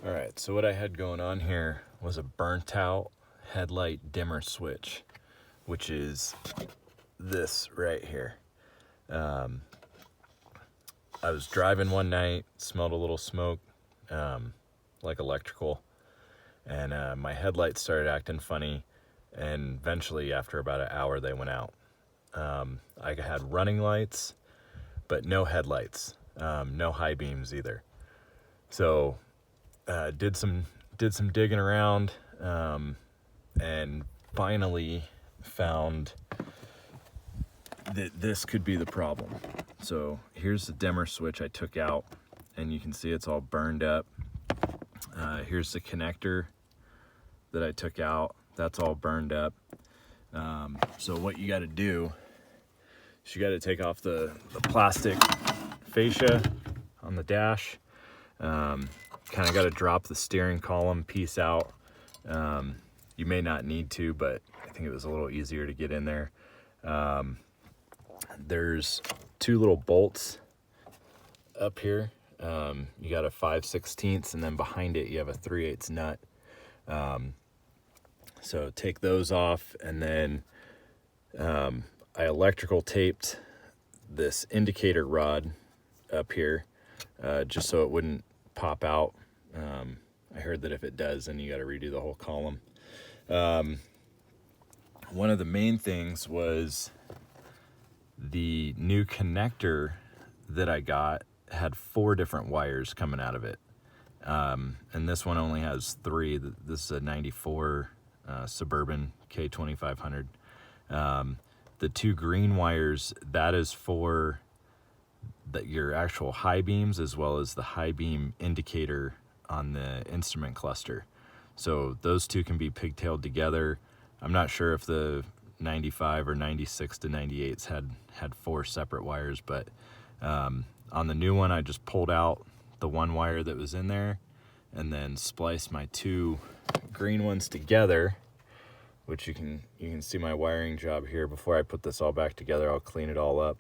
All right, so what I had going on here was a burnt out headlight dimmer switch, which is this right here. I was driving one night, smelled a little smoke, like electrical, and my headlights started acting funny, and eventually after about an hour they went out. I had running lights, but no headlights, no high beams either. So did some digging around, and finally found that this could be the problem. So here's the dimmer switch I took out, and you can see it's all burned up. Here's the connector that I took out. That's all burned up. So what you got to do is you got to take off the plastic fascia on the dash. Kind of got to drop the steering column piece out. You may not need to, but I think it was a little easier to get in there. There's two little bolts up here. You got a 5/16, and then behind it you have a 3/8 nut. So take those off, and then I electrical taped this indicator rod up here, just so it wouldn't pop out. I heard that if it does, then you got to redo the whole column. One of the main things was the new connector that I got had 4 different wires coming out of it. And this one only has 3. This is a 94 Suburban K2500. The 2 green wires, that is for your actual high beams, as well as the high beam indicator on the instrument cluster. So those 2 can be pigtailed together. I'm not sure if the 95 or 96 to 98s had 4 separate wires, but on the new one I just pulled out the 1 wire that was in there and then spliced my 2 green ones together, which you can see my wiring job here. Before I put this all back together, I'll clean it all up.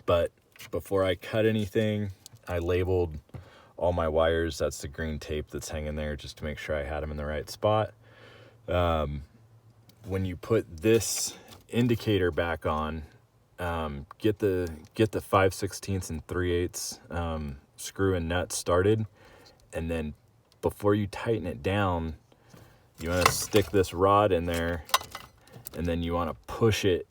But before I cut anything, I labeled all my wires. That's the green tape that's hanging there, just to make sure I had them in the right spot. When you put this indicator back on, get the 5/16 and 3/8 screw and nut started, and then before you tighten it down, you want to stick this rod in there, and then you want to push it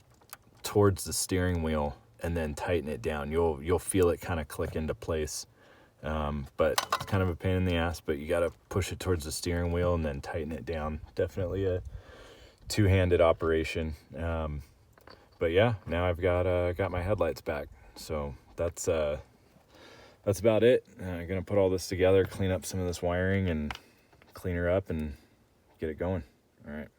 towards the steering wheel and then tighten it down. You'll feel it kind of click into place. But it's kind of a pain in the ass, but you got to push it towards the steering wheel and then tighten it down. Definitely a two-handed operation. But yeah, now I've got my headlights back. So that's about it. I'm gonna put all this together, clean up some of this wiring, and clean her up and get it going. All right.